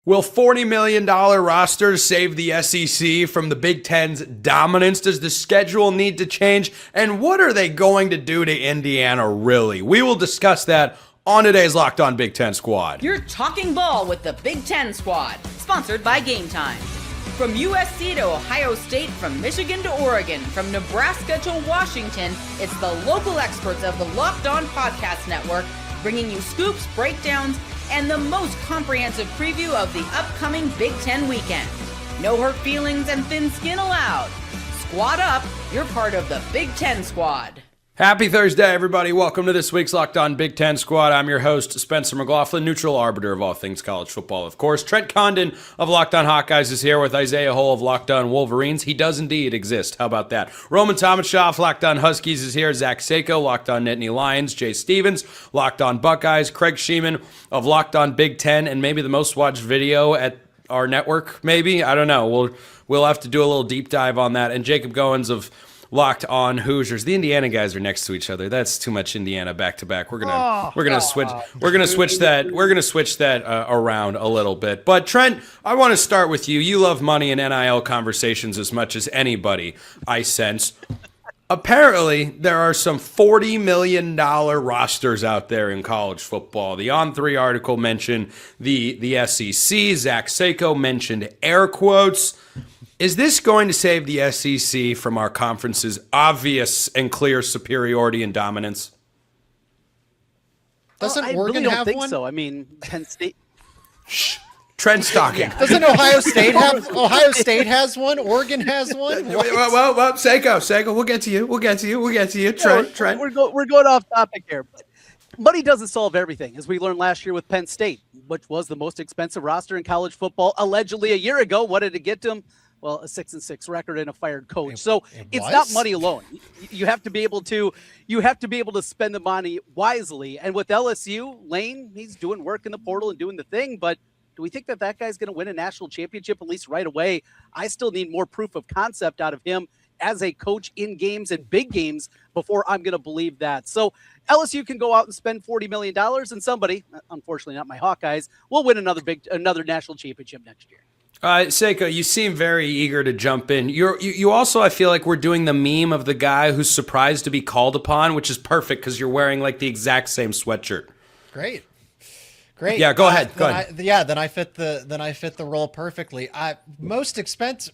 Will $40 million rosters save the SEC from the Big Ten's dominance? Does the schedule need to change? And what are they going to do to Indiana, really? We will discuss that on today's Locked On Big Ten Squad. You're talking ball with the Big Ten Squad, sponsored by Game Time. From USC to Ohio State, from Michigan to Oregon, from Nebraska to Washington, it's the local experts of the Locked On Podcast Network bringing you scoops, breakdowns, and the most comprehensive preview of the upcoming Big Ten weekend. No hurt feelings and thin skin allowed. Squad up, you're part of the Big Ten Squad. Happy Thursday, everybody. Welcome to this week's Locked On Big Ten Squad. I'm your host, Spencer McLaughlin, neutral arbiter of all things college football, of course. Trent Condon of Locked On Hawkeyes is here with Isaiah Hull of Locked On Wolverines. He does indeed exist. How about that? Roman Tomashoff, Locked On Huskies is here. Zach Sako, Locked On Nittany Lions. Jay Stevens, Locked On Buckeyes. Craig Sheeman of Locked On Big Ten, and maybe the most watched video at our network, maybe? I don't know. We'll have to do a little deep dive on that. And Jacob Goins of Locked On Hoosiers. The Indiana guys are next to each other. That's too much Indiana back to back. We're gonna switch that around a little bit. But Trent, I want to start with you. You love money and NIL conversations as much as anybody, I sense. Apparently, there are some $40 million rosters out there in college football. The On3 article mentioned the SEC. Zach Sako mentioned air quotes. Is this going to save the SEC from our conference's obvious and clear superiority and dominance? Doesn't I Oregon really don't have think one? so. I mean, Penn State. Trent Stocking. Doesn't Ohio State have? Ohio State has one. Oregon has one. Well, Sako, we'll get to you. Trent. We're going off topic here. But money doesn't solve everything, as we learned last year with Penn State, which was the most expensive roster in college football. Allegedly, a year ago, what did it get them? Well, a 6-6 record and a fired coach. So it's not money alone. You have to be able to. You have to be able to spend the money wisely. And with LSU, Lane, he's doing work in the portal and doing the thing. But do we think that guy's going to win a national championship at least right away? I still need more proof of concept out of him as a coach in games and big games before I'm going to believe that. So LSU can go out and spend $40 million, and somebody, unfortunately not my Hawkeyes, will win another national championship next year. Sako, you seem very eager to jump in. You also, I feel like we're doing the meme of the guy who's surprised to be called upon, which is perfect because you're wearing like the exact same sweatshirt. Great. Yeah, go ahead. Then I fit the role perfectly. Most expensive.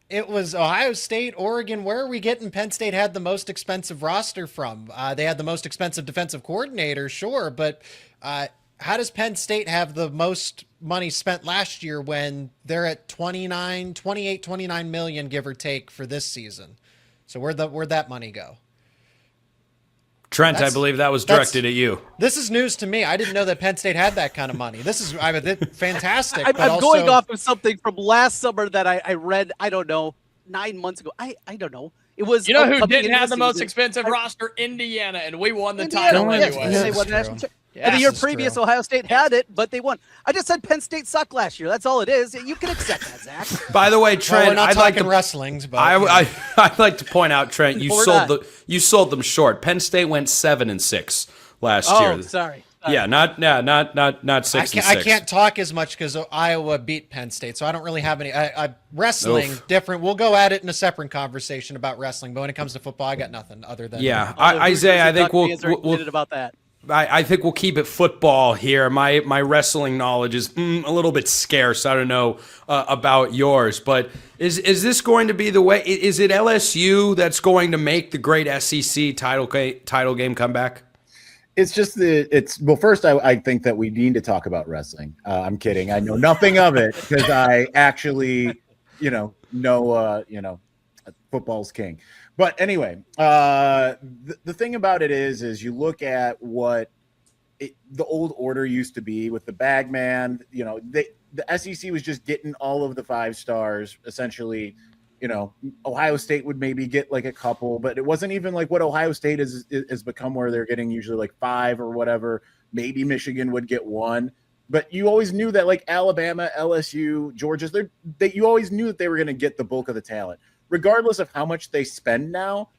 It was Ohio State, Oregon. Where are we getting? Penn State had the most expensive roster from. They had the most expensive defensive coordinator, sure, but how does Penn State have the most money spent last year when they're at 29 million, give or take, for this season? So where'd that money go? Trent, I believe that was directed at you. This is news to me. I didn't know that Penn State had that kind of money. This is fantastic. I'm going off of something from last summer that I read, I don't know, 9 months ago. I don't know. It was, you know who didn't have the most expensive roster? Indiana, and we won the title anyway. They won the national championship. And the year previous, Ohio State had it, but they won. I just said Penn State sucked last year. That's all it is. You can accept that, Zach. By the way, Trent, we're not talking wrestlings, but I'd like to point out, Trent, you sold them short. Penn State went 7-6 last year. Oh, sorry. Yeah, not 6-6. I can't talk as much because Iowa beat Penn State, so I don't really have any. Wrestling different. We'll go at it in a separate conversation about wrestling. But when it comes to football, I got nothing other than Isaiah. I think we'll about that. I think we'll keep it football here. My wrestling knowledge is a little bit scarce. I don't know about yours, but is this going to be the way? Is it LSU that's going to make the great SEC title game comeback? It's just well, first I think that we need to talk about wrestling. I'm kidding. I know nothing of it because I actually, know football's king. But anyway, the thing about it is you look at what the old order used to be with the bag man. The SEC was just getting all of the 5 stars essentially. Ohio State would maybe get like a couple, but it wasn't even like what Ohio State has become, where they're getting usually like 5 or whatever. Maybe Michigan would get 1, but you always knew that like Alabama, LSU, Georgia, you always knew that they were going to get the bulk of the talent. Regardless of how much they spend now,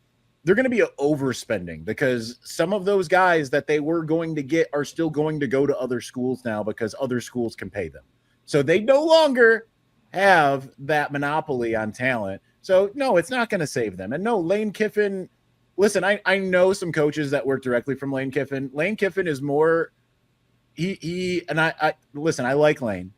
they're going to be overspending because some of those guys that they were going to get are still going to go to other schools now because other schools can pay them. So they no longer have that monopoly on talent. So no, it's not going to save them. And no, Lane Kiffin, listen, I know some coaches that work directly from Lane Kiffin. Lane Kiffin is more, I listen, I like Lane,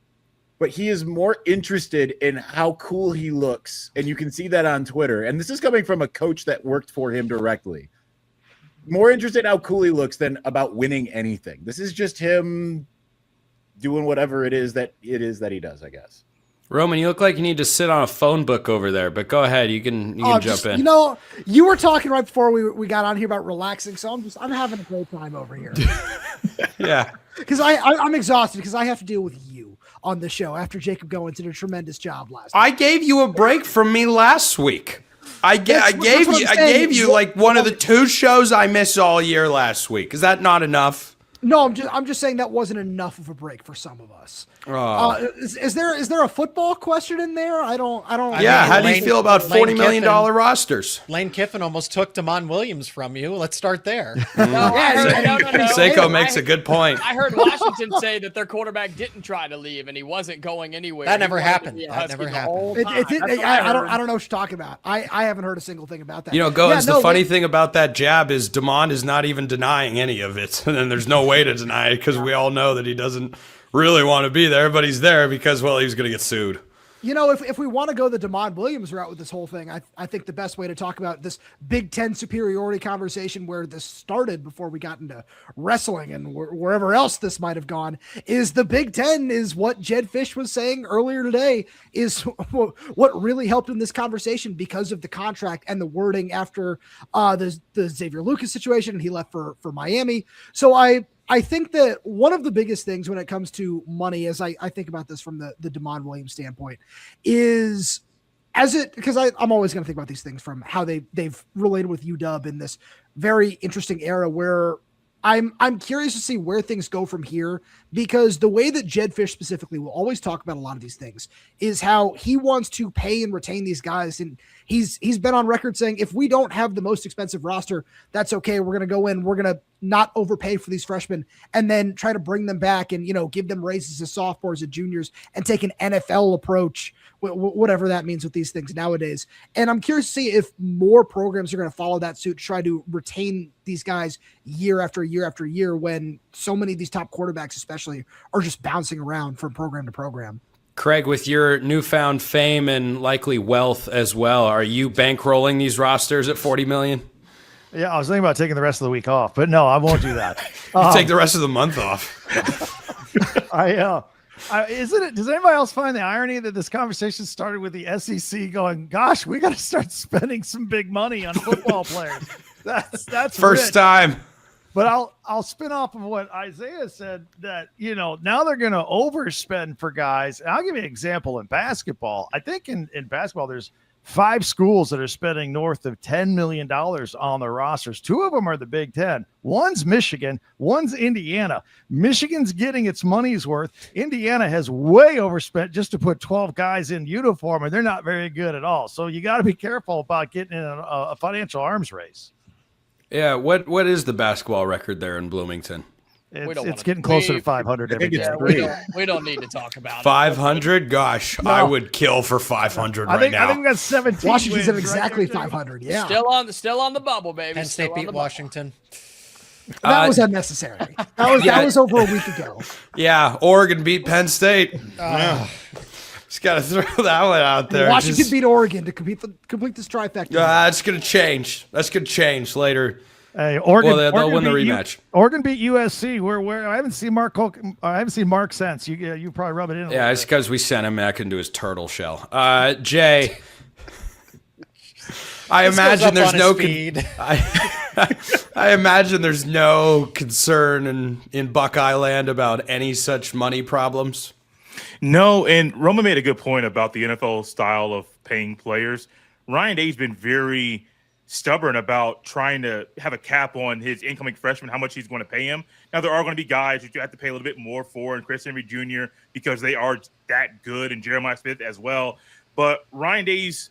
but he is more interested in how cool he looks. And you can see that on Twitter. And this is coming from a coach that worked for him directly. More interested in how cool he looks than about winning anything. This is just him doing whatever it is that he does, I guess. Roman, you look like you need to sit on a phone book over there, but go ahead. You can jump in. You know, you were talking right before we got on here about relaxing, so I'm having a great time over here. Yeah. Because I'm exhausted because I have to deal with you on the show after Jacob Goins did a tremendous job last week. I gave you a break from me last week. I gave you like one of the 2 shows I missed all year last week. Is that not enough? No, I'm just saying that wasn't enough of a break for some of us. Is there a football question in there? I don't. Yeah, how do you feel about $40 million rosters? Lane Kiffin almost took Damon Williams from you. Let's start there. No. Seiko makes a good point. I heard Washington say that their quarterback didn't try to leave and he wasn't going anywhere. That never happened. That never happened. I don't know what you're talking about. I haven't heard a single thing about that. The funny thing about that jab is Damon is not even denying any of it, and there's no way to deny it because we all know that he doesn't really want to be there, but he's there because, well, he's going to get sued. If we want to go the Damon Williams route with this whole thing, I think the best way to talk about this Big Ten superiority conversation where this started before we got into wrestling and wherever else this might have gone is the Big Ten is what Jed Fish was saying earlier today is what really helped in this conversation because of the contract and the wording after the Xavier Lucas situation and he left for Miami. So I think that one of the biggest things when it comes to money, as I think about this from the Damon Williams standpoint, is because I'm always going to think about these things from how they've related with UW in this very interesting era where I'm curious to see where things go from here, because the way that Jed Fish specifically will always talk about a lot of these things is how he wants to pay and retain these guys. And he's been on record saying, if we don't have the most expensive roster, that's okay. We're going to go in, we're going to not overpay for these freshmen and then try to bring them back and, give them raises as sophomores and juniors and take an NFL approach, whatever that means with these things nowadays. And I'm curious to see if more programs are going to follow that suit, try to retain these guys year after year after year when so many of these top quarterbacks especially are just bouncing around from program to program. Craig, with your newfound fame and likely wealth as well, are you bankrolling these rosters at $40 million? Yeah, I was thinking about taking the rest of the week off, but no, I won't do that. Take the rest of the month off. Does anybody else find the irony that this conversation started with the SEC going, gosh, we got to start spending some big money on football players? That's first rich. time. But I'll spin off of what Isaiah said that, now they're going to overspend for guys. And I'll give you an example in basketball. I think in basketball, there's 5 schools that are spending north of $10 million on their rosters. 2 of them are the Big Ten. One's Michigan, one's Indiana. Michigan's getting its money's worth. Indiana has way overspent just to put 12 guys in uniform, and they're not very good at all. So you got to be careful about getting in a financial arms race. Yeah, what is the basketball record there in Bloomington? It's getting closer to 500 every day. We don't need to talk about 500? Gosh, no. I would kill for 500 right now. I think we got 17. Washington's at exactly 500. Yeah, still on the bubble, baby. Penn State beat Washington. That was unnecessary. That was over a week ago. Yeah, Oregon beat Penn State. Just got to throw that one out there. Washington beat Oregon to complete this trifecta. That's going to change. That's going to change later. Hey, Oregon, they'll win the rematch. Oregon beat USC. Where I haven't seen Mark since. You probably rub it in. Yeah, it's because we sent him back into his turtle shell. Jay, I imagine there's no. I imagine there's no concern in Buckeye land about any such money problems. No, and Roman made a good point about the NFL style of paying players. Ryan Day's been very stubborn about trying to have a cap on his incoming freshman, how much he's going to pay him. Now, there are going to be guys that you have to pay a little bit more for, and Chris Henry Jr., because they are that good, and Jeremiah Smith as well. But Ryan Day's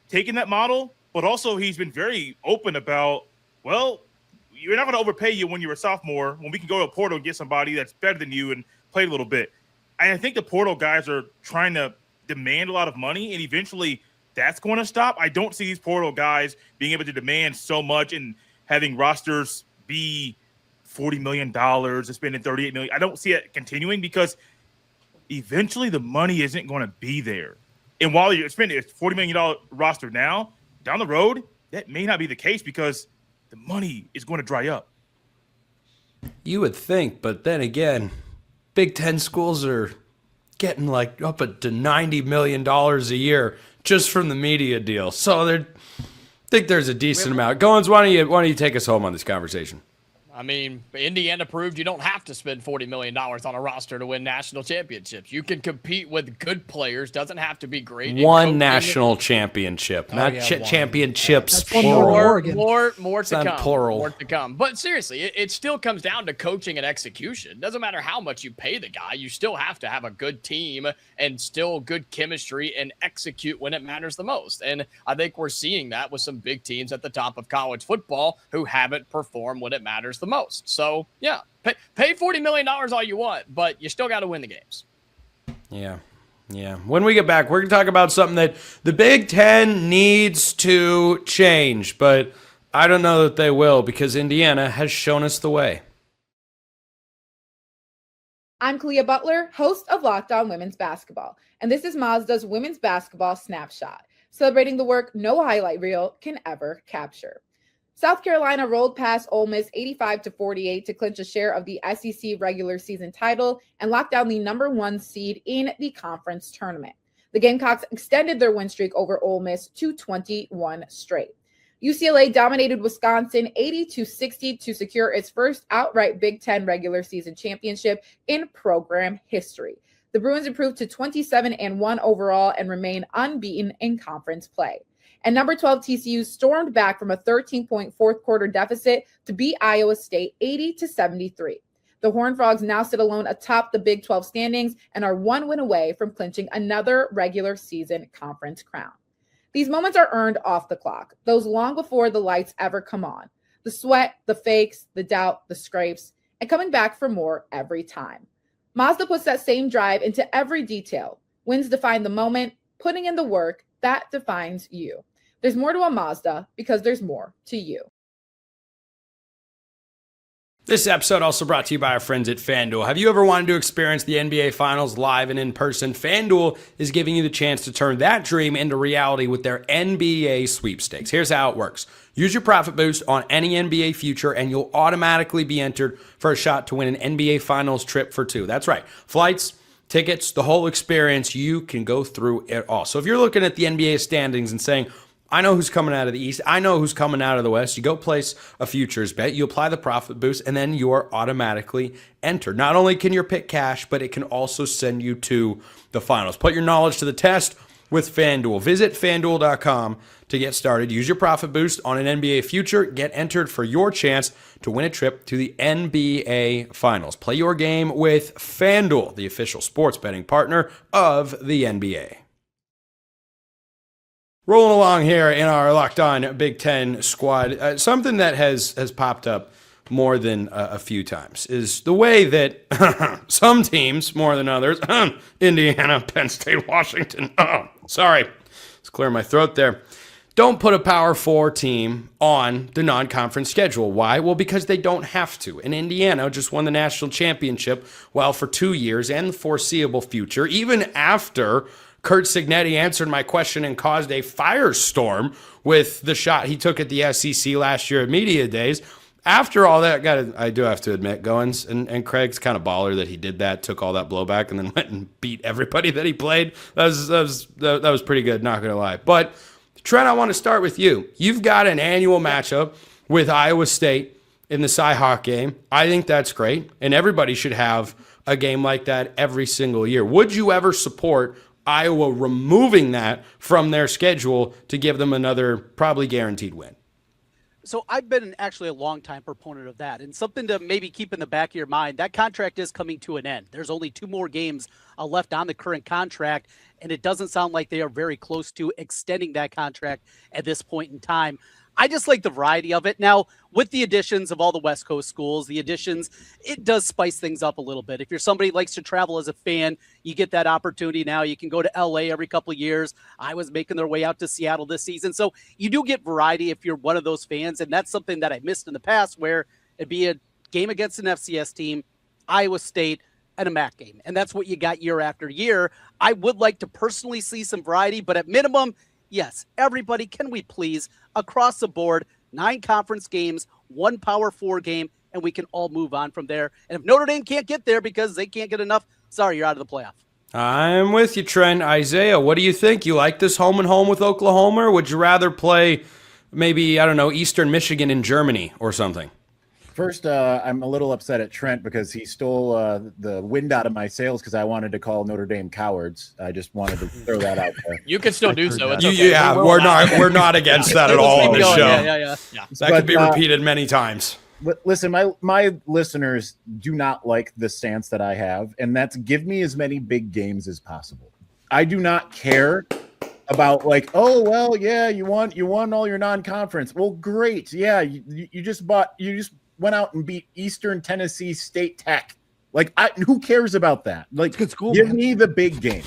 taken that model, but also he's been very open about, well, you're not going to overpay you when you're a sophomore, when we can go to a portal and get somebody that's better than you and play a little bit. I think the portal guys are trying to demand a lot of money, and eventually that's going to stop. I don't see these portal guys being able to demand so much and having rosters be $40 million and spending $38 million. I don't see it continuing because eventually the money isn't going to be there. And while you're spending a $40 million roster now, down the road, that may not be the case because the money is going to dry up. You would think, but then again, Big Ten schools are getting like up to $90 million a year just from the media deal. So I think there's a decent amount. Goins, why don't you take us home on this conversation? I mean, Indiana proved you don't have to spend $40 million on a roster to win national championships. You can compete with good players. Doesn't have to be great. One national championship, not championships. More to come. Plural. More to come. But seriously, it still comes down to coaching and execution. Doesn't matter how much you pay the guy. You still have to have a good team and still good chemistry and execute when it matters the most. And I think we're seeing that with some big teams at the top of college football who haven't performed when it matters the most. So, yeah, pay $40 million all you want, but you still got to win the games. Yeah. When we get back, we're going to talk about something that the Big Ten needs to change, but I don't know that they will because Indiana has shown us the way. I'm Kalia Butler, host of Locked On Women's Basketball, and this is Mazda's Women's Basketball Snapshot, celebrating the work no highlight reel can ever capture. South Carolina rolled past Ole Miss 85-48 to clinch a share of the SEC regular season title and lock down the number 1 seed in the conference tournament. The Gamecocks extended their win streak over Ole Miss to 21 straight. UCLA dominated Wisconsin 80-60 to secure its first outright Big Ten regular season championship in program history. The Bruins improved to 27-1 overall and remain unbeaten in conference play. And number 12 TCU stormed back from a 13-point fourth quarter deficit to beat Iowa State 80-73. The Horned Frogs now sit alone atop the Big 12 standings and are 1 win away from clinching another regular season conference crown. These moments are earned off the clock, those long before the lights ever come on. The sweat, the fakes, the doubt, the scrapes, and coming back for more every time. Mazda puts that same drive into every detail. Wins define the moment, putting in the work, that defines you. There's more to a Mazda because there's more to you. This episode also brought to you by our friends at FanDuel. Have you ever wanted to experience the NBA Finals live and in person? FanDuel is giving you the chance to turn that dream into reality with their NBA sweepstakes. Here's how it works. Use your profit boost on any NBA future and you'll automatically be entered for a shot to win an NBA Finals trip for 2. That's right. Flights, tickets, the whole experience, you can go through it all. So if you're looking at the NBA standings and saying, I know who's coming out of the East. I know who's coming out of the West. You go place a futures bet. You apply the profit boost, and then you are automatically entered. Not only can your pick cash, but it can also send you to the finals. Put your knowledge to the test with FanDuel. Visit FanDuel.com to get started. Use your profit boost on an NBA future. Get entered for your chance to win a trip to the NBA Finals. Play your game with FanDuel, the official sports betting partner of the NBA. Rolling along here in our Locked On Big Ten squad, something that has popped up more than a few times is the way that some teams, more than others, Indiana, Penn State, Washington, sorry, let's clear my throat there, don't put a Power 4 team on the non-conference schedule. Why? Well, because they don't have to. And Indiana just won the national championship, well, for 2 years and the foreseeable future, even after Kurt Signetti answered my question and caused a firestorm with the shot he took at the SEC last year at Media Days. After all that, I do have to admit, Goins and Craig's kind of baller that he did that, took all that blowback, and then went and beat everybody that he played. That was pretty good, not going to lie. But, Trent, I want to start with you. You've got an annual matchup with Iowa State in the Cy-Hawk game. I think that's great, and everybody should have a game like that every single year. Would you ever support Iowa removing that from their schedule to give them another probably guaranteed win? So I've been actually a long-time proponent of that, and something to maybe keep in the back of your mind, that contract is coming to an end. There's only 2 more games left on the current contract, and it doesn't sound like they are very close to extending that contract at this point in time. I just like the variety of it. Now, with the additions of all the West Coast schools, it does spice things up a little bit. If you're somebody who likes to travel as a fan, you get that opportunity now. You can go to LA every couple of years. I was making their way out to Seattle this season. So you do get variety if you're one of those fans. And that's something that I missed in the past, where it'd be a game against an FCS team, Iowa State, and a MAC game. And that's what you got year after year. I would like to personally see some variety, but at minimum, yes, everybody, can we please, across the board, 9 conference games, 1 Power 4 game, and we can all move on from there. And if Notre Dame can't get there because they can't get enough, sorry, you're out of the playoff. I'm with you, Trent. Isaiah, what do you think? You like this home and home with Oklahoma, or would you rather play maybe, I don't know, Eastern Michigan in Germany or something? First, I'm a little upset at Trent because he stole the wind out of my sails because I wanted to call Notre Dame cowards. I just wanted to throw that out there. You can still do so. It's okay. Yeah, we're not against that at all on the show. Yeah. That could be repeated many times. Listen, my listeners do not like the stance that I have, and that's give me as many big games as possible. I do not care about like, oh well, yeah, you won all your non-conference. Well, great, yeah, you just went out and beat Eastern Tennessee State Tech. Like, who cares about that? Like, good school, give man. me the big game.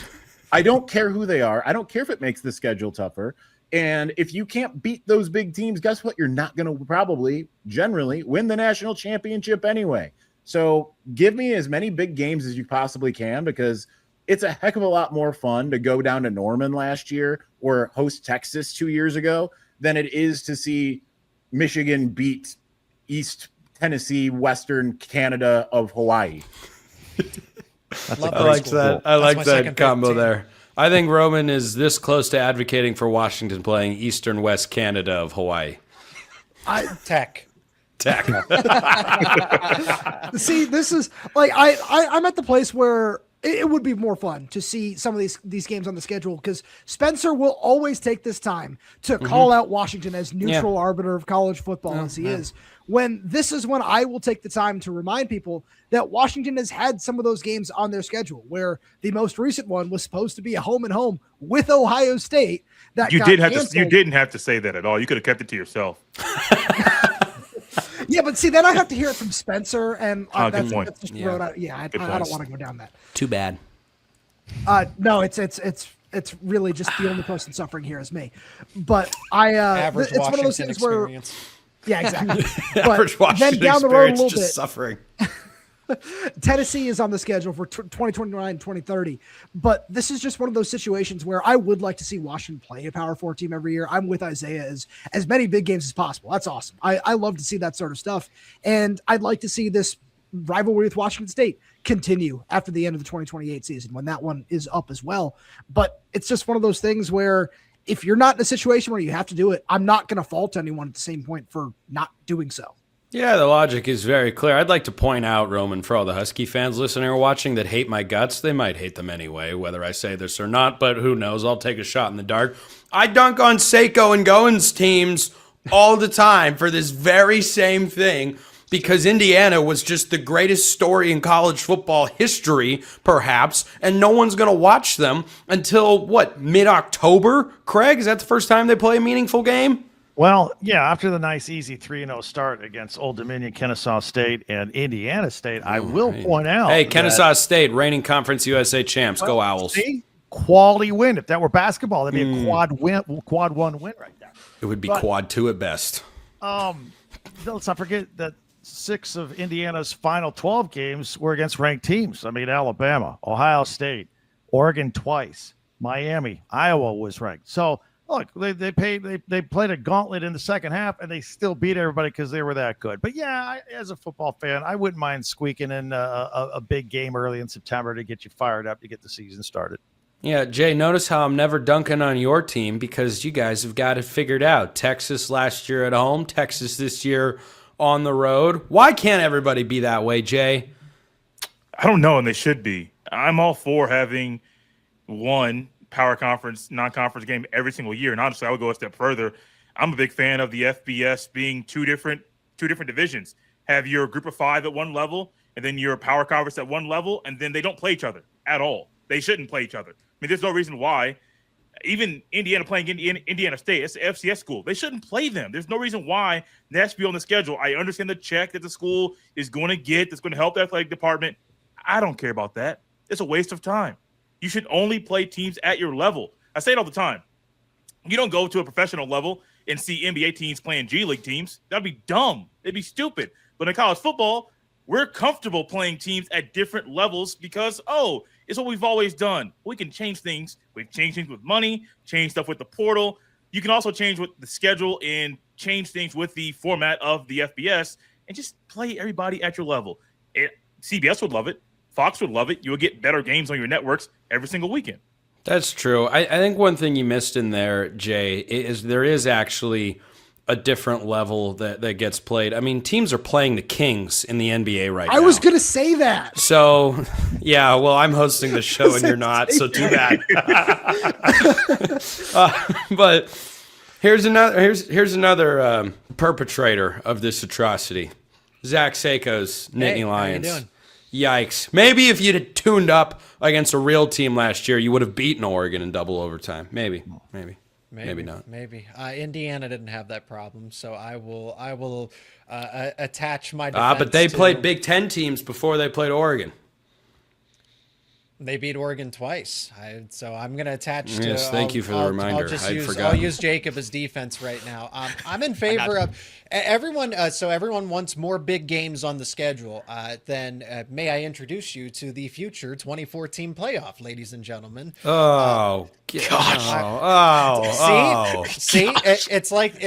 I don't care who they are. I don't care if it makes the schedule tougher. And if you can't beat those big teams, guess what? You're not going to probably generally win the national championship anyway. So give me as many big games as you possibly can, because it's a heck of a lot more fun to go down to Norman last year or host Texas 2 years ago than it is to see Michigan beat East Tennessee, Western Canada of Hawaii. I like that. I like that combo there. I think Roman is this close to advocating for Washington playing Eastern West Canada of Hawaii. Tech. See, this is like I'm at the place where it would be more fun to see some of these games on the schedule, because Spencer will always take this time to call out Washington as neutral arbiter of college football as he is. When this is when I will take the time to remind people that Washington has had some of those games on their schedule, where the most recent one was supposed to be a home and home with Ohio State. That you didn't have to say that at all. You could have kept it to yourself. Yeah, but see, then I have to hear it from Spencer, and good point. that's just I don't want to go down that. Too bad. No, it's really just the only person suffering here is me. But Average it's Washington one of those things experience. where, yeah, exactly. Average But then Washington down the road a experience, little just bit, suffering. Tennessee is on the schedule for 2029, 2030. But this is just one of those situations where I would like to see Washington play a Power 4 team every year. I'm with Isaiah, as many big games as possible. That's awesome. I love to see that sort of stuff. And I'd like to see this rivalry with Washington State continue after the end of the 2028 season, when that one is up as well. But it's just one of those things where if you're not in a situation where you have to do it, I'm not going to fault anyone at the same point for not doing so. Yeah, the logic is very clear. I'd like to point out, Roman, for all the Husky fans listening or watching that hate my guts, they might hate them anyway, whether I say this or not, but who knows? I'll take a shot in the dark. I dunk on Seiko and Goins teams all the time for this very same thing, because Indiana was just the greatest story in college football history, perhaps, and no one's going to watch them until, mid-October? Craig, is that the first time they play a meaningful game? Well, yeah, after the nice, easy 3-0 start against Old Dominion, Kennesaw State, and Indiana State, I will point out. Hey, Kennesaw State, reigning Conference USA champs. Go Owls. See? Quality win. If that were basketball, that'd be a quad one win right there. It would be quad 2 at best. Let's not forget that 6 of Indiana's final 12 games were against ranked teams. I mean, Alabama, Ohio State, Oregon twice, Miami, Iowa was ranked. So, look, they played a gauntlet in the second half, and they still beat everybody because they were that good. But yeah, as a football fan, I wouldn't mind squeaking in a big game early in September to get you fired up to get the season started. Yeah, Jay, notice how I'm never dunking on your team, because you guys have got it figured out. Texas last year at home, Texas this year on the road. Why can't everybody be that way, Jay? I don't know, and they should be. I'm all for having one power conference, non-conference game every single year. And honestly, I would go a step further. I'm a big fan of the FBS being two different divisions. Have your group of 5 at one level, and then your power conference at one level, and then they don't play each other at all. They shouldn't play each other. I mean, there's no reason why Even Indiana playing Indiana State, it's an FCS school. They shouldn't play them. There's no reason why that should be on the schedule. I understand the check that the school is going to get that's going to help the athletic department. I don't care about that. It's a waste of time. You should only play teams at your level. I say it all the time. You don't go to a professional level and see NBA teams playing G League teams. That'd be dumb. It'd be stupid. But in college football, we're comfortable playing teams at different levels because, it's what we've always done. We can change things. We've changed things with money, change stuff with the portal. You can also change with the schedule and change things with the format of the FBS and just play everybody at your level. CBS would love it. Fox would love it. You would get better games on your networks every single weekend. That's true. I think one thing you missed in there, Jay, is there is actually a different level that gets played. I mean, teams are playing the Kings in the NBA right now. I was going to say that. So, yeah, well, I'm hosting the show and you're not, so too bad. But here's another perpetrator of this atrocity. Zach Seiko's Nittany Lions. How you doing? Yikes. Maybe if you'd have tuned up against a real team last year, you would have beaten Oregon in double overtime. Maybe not. Maybe. Indiana didn't have that problem, so I will attach my defense but they to- played Big Ten teams before they played Oregon. They beat Oregon twice, so I'm going to attach to. Yes, thank you for the reminder. I'd forgotten. I'll use Jacob as defense right now. I'm in favor of everyone. So everyone wants more big games on the schedule. Then may I introduce you to the future 2014 playoff, ladies and gentlemen? Oh gosh! See, it's like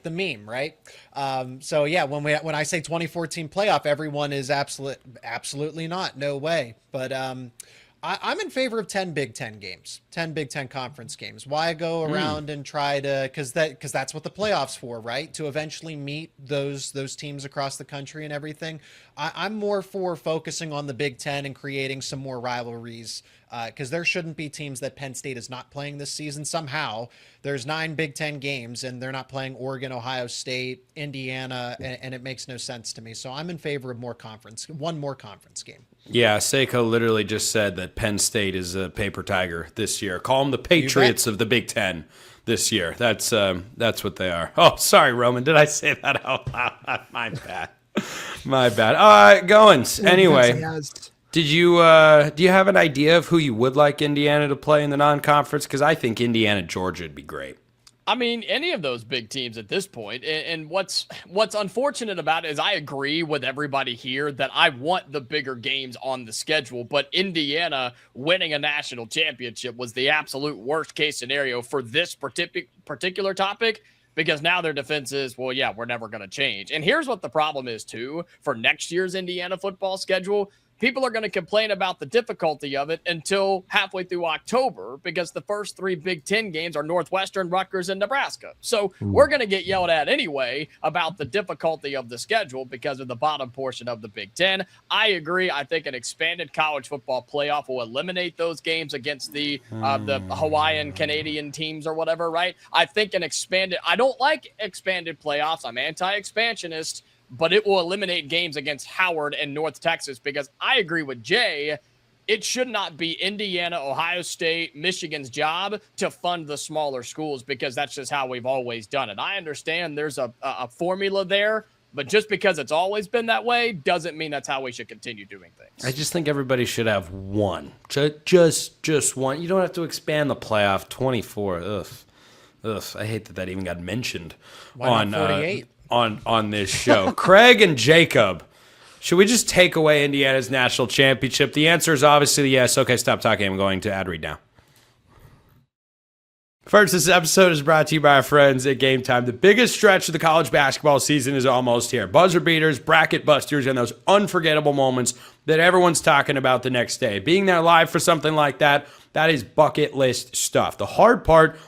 the meme, right? So yeah, when I say 2014 playoff, everyone is absolutely not. No way. But I'm in favor of 10 Big Ten games, 10 Big Ten conference games. Why go around and try to, because that's what the playoffs for, right? To eventually meet those teams across the country and everything. I'm more for focusing on the Big Ten and creating some more rivalries, because there shouldn't be teams that Penn State is not playing this season. Somehow there's 9 Big Ten games and they're not playing Oregon, Ohio State, Indiana, and it makes no sense to me. So I'm in favor of one more conference game. Yeah, Seiko literally just said that Penn State is a paper tiger this year. Call them the Patriots of the Big Ten this year. That's what they are. Oh, sorry, Roman. Did I say that out loud? My bad. My bad. All right, Goins. Anyway, do you have an idea of who you would like Indiana to play in the non-conference? Because I think Indiana-Georgia would be great. I mean, any of those big teams at this point. And what's unfortunate about it is I agree with everybody here that I want the bigger games on the schedule, but Indiana winning a national championship was the absolute worst case scenario for this particular topic, because now their defense is, well, yeah, we're never going to change. And here's what the problem is, too, for next year's Indiana football schedule. People are going to complain about the difficulty of it until halfway through October, because the first 3 Big Ten games are Northwestern, Rutgers, and Nebraska. So we're going to get yelled at anyway about the difficulty of the schedule because of the bottom portion of the Big Ten. I agree. I think an expanded college football playoff will eliminate those games against the Hawaiian, Canadian teams or whatever, right? I think I don't like expanded playoffs. I'm anti-expansionist. But it will eliminate games against Howard and North Texas, because I agree with Jay. It should not be Indiana, Ohio State, Michigan's job to fund the smaller schools, because that's just how we've always done it. I understand there's a formula there, but just because it's always been that way doesn't mean that's how we should continue doing things. I just think everybody should have one. Just one. You don't have to expand the playoff. 24. Ugh. I hate that even got mentioned. Why not 48? On this show. Craig and Jacob, should we just take away Indiana's national championship? The answer is obviously yes. Okay, stop talking. I'm going to ad read now. First, this episode is brought to you by our friends at Game Time. The biggest stretch of the college basketball season is almost here. Buzzer beaters, bracket busters, and those unforgettable moments that everyone's talking about the next day. Being there live for something like that is bucket list stuff. The hard part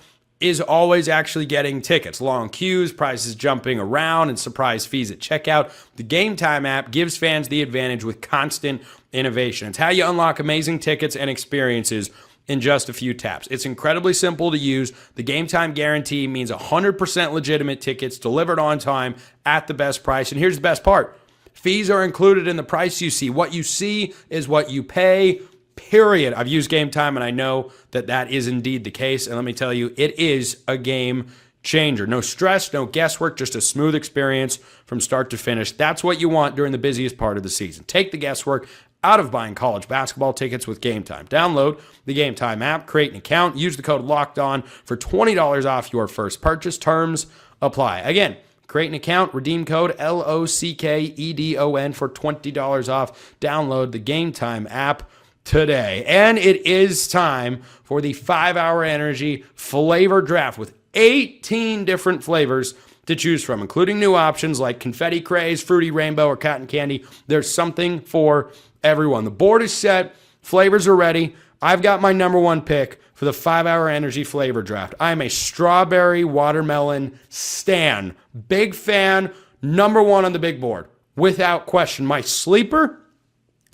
is always actually getting tickets. Long queues, prices jumping around, and surprise fees at checkout. The Game Time app gives fans the advantage with constant innovation. It's how you unlock amazing tickets and experiences in just a few taps. It's incredibly simple to use. The Game Time guarantee means 100% legitimate tickets delivered on time at the best price. And here's the best part. Fees are included in the price you see. What you see is what you pay. period. I've used Game Time, and I know that that is indeed the case. And let me tell you, it is a game changer. No stress, no guesswork, just a smooth experience from start to finish. That's what you want during the busiest part of the season. Take the guesswork out of buying college basketball tickets with Game Time. Download the Game Time app, create an account, use the code LOCKEDON for $20 off your first purchase. Terms apply. Again, create an account, redeem code LOCKEDON for $20 off. Download the Game Time app today. And it is time for the 5-Hour Energy Flavor Draft with 18 different flavors to choose from, including new options like Confetti Craze, Fruity Rainbow, or Cotton Candy. There's something for everyone. The board is set. Flavors are ready. I've got my number one pick for the 5-Hour Energy Flavor Draft. I'm a strawberry watermelon stan. Big fan. Number one on the big board. Without question. My sleeper,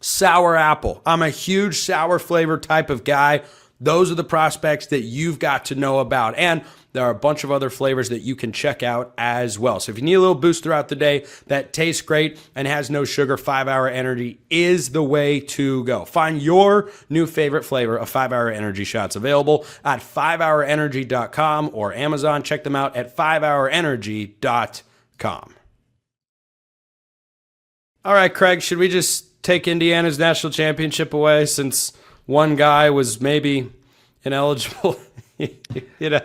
sour apple. I'm a huge sour flavor type of guy. Those are the prospects that you've got to know about. And there are a bunch of other flavors that you can check out as well. So if you need a little boost throughout the day that tastes great and has no sugar, 5-Hour Energy is the way to go. Find your new favorite flavor of 5-Hour Energy shots available at 5hourenergy.com or Amazon. Check them out at 5hourenergy.com. All right, Craig, should we just take Indiana's national championship away since one guy was maybe ineligible? You know.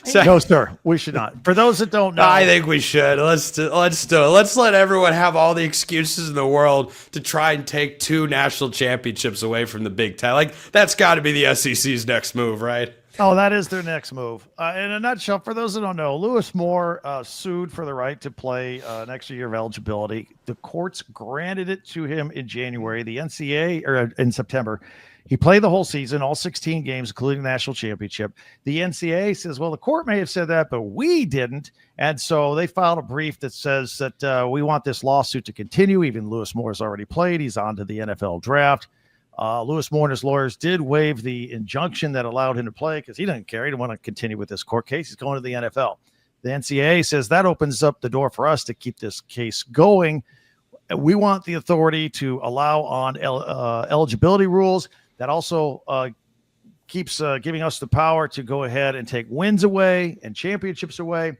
So, No, sir, we should not. For those that don't know, I think we should. Let's do it. Let's let everyone have all the excuses in the world to try and take 2 national championships away from the Big Ten. Like, that's got to be the SEC's next move, right? oh, that is their next move. In a nutshell, for those that don't know, Lewis Moore sued for the right to play an extra year of eligibility. The courts granted it to him in January. The NCAA, or in September, he played the whole season, all 16 games, including the national championship. The NCAA says, well, the court may have said that, but we didn't. And so they filed a brief that says that we want this lawsuit to continue. Even Lewis Moore has already played. He's on to the NFL draft. Lewis Moore and his lawyers did waive the injunction that allowed him to play because he didn't care. He didn't want to continue with this court case. He's going to the NFL. The NCAA says that opens up the door for us to keep this case going. We want the authority to allow on eligibility rules. That also keeps giving us the power to go ahead and take wins away and championships away.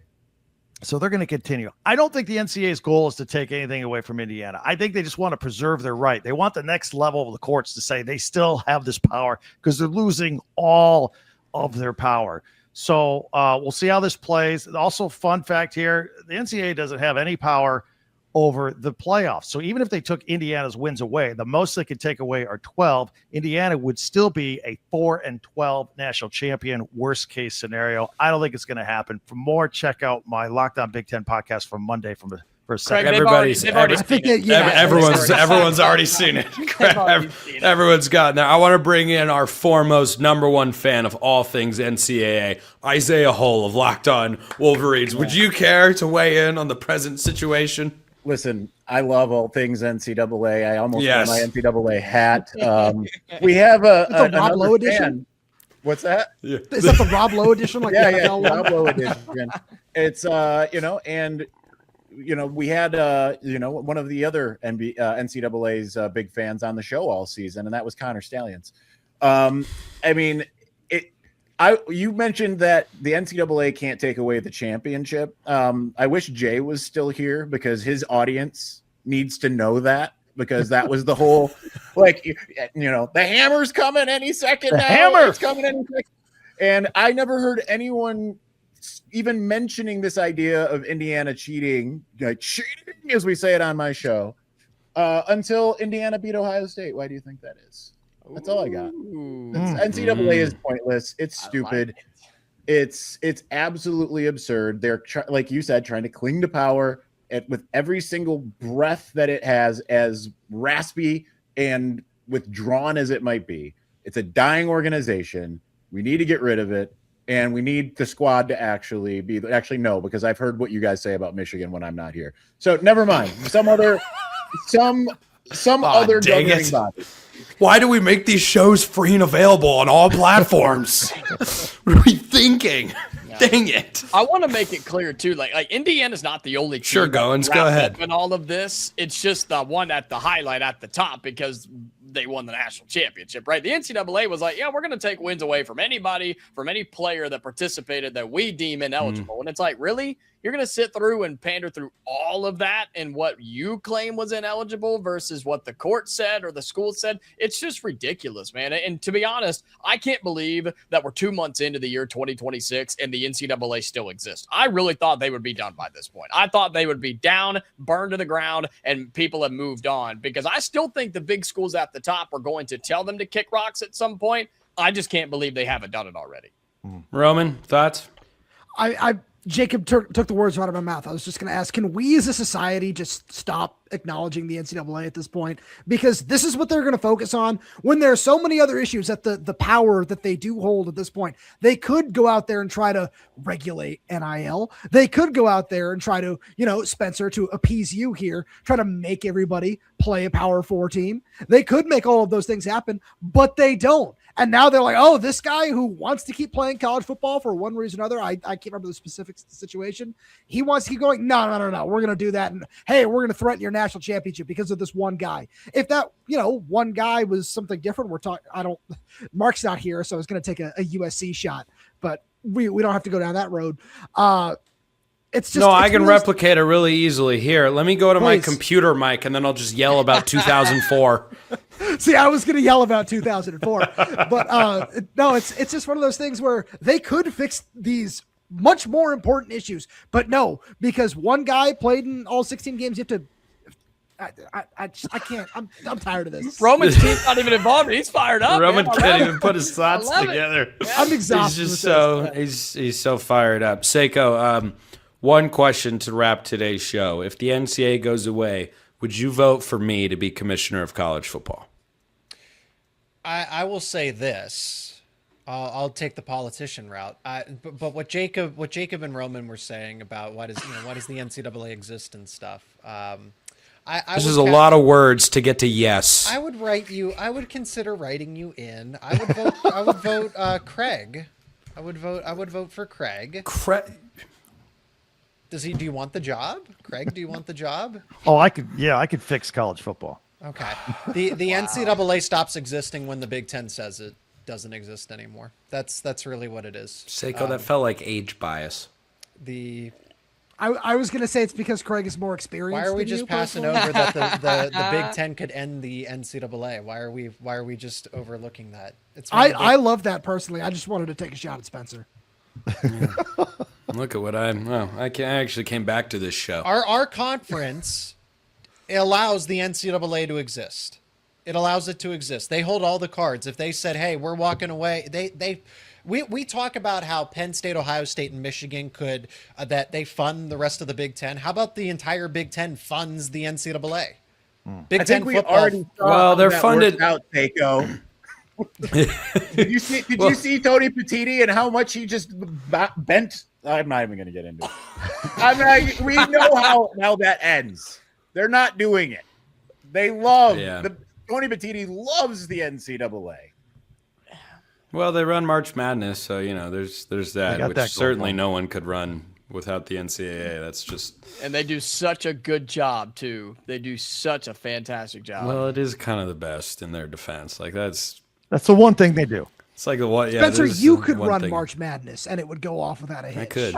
So they're going to continue. I don't think the NCAA's goal is to take anything away from Indiana. I think they just want to preserve their right. They want the next level of the courts to say they still have this power because they're losing all of their power. So we'll see how this plays. Also, fun fact here, the NCAA doesn't have any power over the playoffs. So even if they took Indiana's wins away, the most they could take away are 12. Indiana would still be a 4-12 national champion, worst case scenario. I don't think it's going to happen. For more, check out my Locked On Big Ten podcast from Monday for a second. Everybody's already seen it. Everyone's gotten there. I want to bring in our foremost number one fan of all things NCAA, Isaiah Hull of Locked On Wolverines. Would you care to weigh in on the present situation? Listen, I love all things NCAA. I almost wear my NCAA hat. We have a Rob Lowe edition. What's that? Yeah. Is that the Rob Lowe edition? Like yeah, Rob Lowe edition. It's and we had one of the other NCAA's big fans on the show all season, and that was Connor Stallions. You mentioned that the NCAA can't take away the championship. I wish Jay was still here because his audience needs to know that, because that was the whole, the hammer's coming any second. It's coming any second. And I never heard anyone even mentioning this idea of Indiana cheating, as we say it on my show, until Indiana beat Ohio State. Why do you think that is? That's all I got. NCAA is pointless. It's stupid. It's absolutely absurd. They're like you said, trying to cling to power with every single breath that it has, as raspy and withdrawn as it might be. It's a dying organization. We need to get rid of it, and we need the squad to actually no, because I've heard what you guys say about Michigan when I'm not here. So never mind. Some other governing body. Why do we make these shows free and available on all platforms? What are we thinking? Yeah. Dang it. I want to make it clear, too. Like Indiana's not the only team. Sure, Goins, go ahead. And all of this, it's just the one at the highlight at the top, because they won the national championship, right? The NCAA was like, yeah, we're going to take wins away from anybody, from any player that participated that we deem ineligible. And it's like, really? You're going to sit through and pander through all of that and what you claim was ineligible versus what the court said or the school said? It's just ridiculous, man. And to be honest, I can't believe that we're 2 months into the year 2026 and the NCAA still exists. I really thought they would be done by this point. I thought they would be down, burned to the ground, and people have moved on, because I still think the big schools at the top are going to tell them to kick rocks at some point. I just can't believe they haven't done it already. Roman, thoughts? Jacob took the words out of my mouth. I was just going to ask, can we as a society just stop acknowledging the NCAA at this point? Because this is what they're going to focus on when there are so many other issues that the power that they do hold at this point. They could go out there and try to regulate NIL. They could go out there and try to, Spencer, to appease you here, try to make everybody play a Power 4 team. They could make all of those things happen, but they don't. And now they're like, oh, this guy who wants to keep playing college football for one reason or another, I can't remember the specifics of the situation. He wants to keep going, no, we're going to do that. And hey, we're going to threaten your national championship because of this one guy. If that, one guy was something different, Mark's not here, so I was going to take a USC shot, but we don't have to go down that road. It's just, I can replicate it really easily. Here, let me go to my computer mic, and then I'll just yell about 2004. See, I was going to yell about 2004, but no, it's just one of those things where they could fix these much more important issues, but no, because one guy played in all 16 games, you have to. I can't. I'm tired of this. Roman's team's not even involved. He's fired up. Roman can't even put his thoughts together. I'm exhausted. He's so fired up. Seiko, one question to wrap today's show: if the NCAA goes away, would you vote for me to be commissioner of college football? I will say this. I'll take the politician route. But what Jacob and Roman were saying about why does the NCAA exist and stuff. This is a lot of words to get to yes. I would consider writing you in. I would vote Craig. I would vote for Craig. Do you want the job? Craig, do you want the job? Oh, I could fix college football. Okay. The NCAA stops existing when the Big Ten says it doesn't exist anymore. That's really what it is. Seiko, that felt like age bias. I was going to say it's because Craig is more experienced. Why are we just passing over that the Big Ten could end the NCAA? Why are we just overlooking that? I love that personally. I just wanted to take a shot at Spencer. Look at what I actually came back to this show. Our conference allows the NCAA to exist. It allows it to exist. They hold all the cards. If they said, "Hey, we're walking away," we talk about how Penn State, Ohio State, and Michigan could that they fund the rest of the Big Ten. How about the entire Big Ten funds the NCAA? Big Ten football. They're funded out, Seiko. Did you see Tony Petitti and how much he just bent? I'm not even going to get into it. We know how that ends. They're not doing it. They love Tony Petitti loves the NCAA. Well, they run March Madness, so there's that, which that certainly no one could run without the NCAA. That's just. And they do such a good job too. They do such a fantastic job. Well, it is kind of the best in their defense. Like that's the one thing they do. It's like the one. Yeah, Spencer, you could run March Madness, and it would go off without a hitch. I could.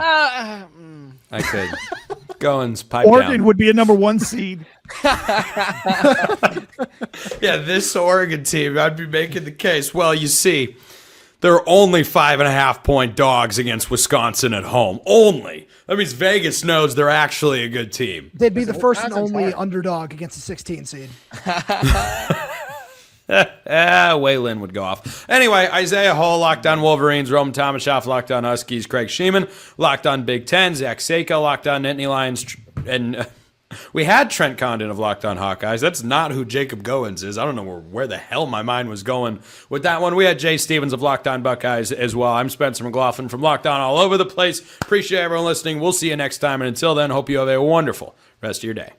I could. Goins, pipe Oregon down. would be a number 1 seed. Yeah, this Oregon team, I'd be making the case. Well, you see, they're only 5.5-point dogs against Wisconsin at home. Only. That means Vegas knows they're actually a good team. They'd be the first and only underdog against a 16 seed. Waylon would go off. Anyway, Isaiah Hall, Locked On Wolverines, Roman Tomashoff, Locked On Huskies, Craig Sheeman, Locked On Big Ten, Zach Seiko, Locked On Nittany Lions, and we had Trent Condon of Locked On Hawkeyes. That's not who Jacob Goins is. I don't know where the hell my mind was going with that one. We had Jay Stevens of Locked On Buckeyes as well. I'm Spencer McLaughlin from Locked On All Over the Place. Appreciate everyone listening. We'll see you next time, and until then, hope you have a wonderful rest of your day.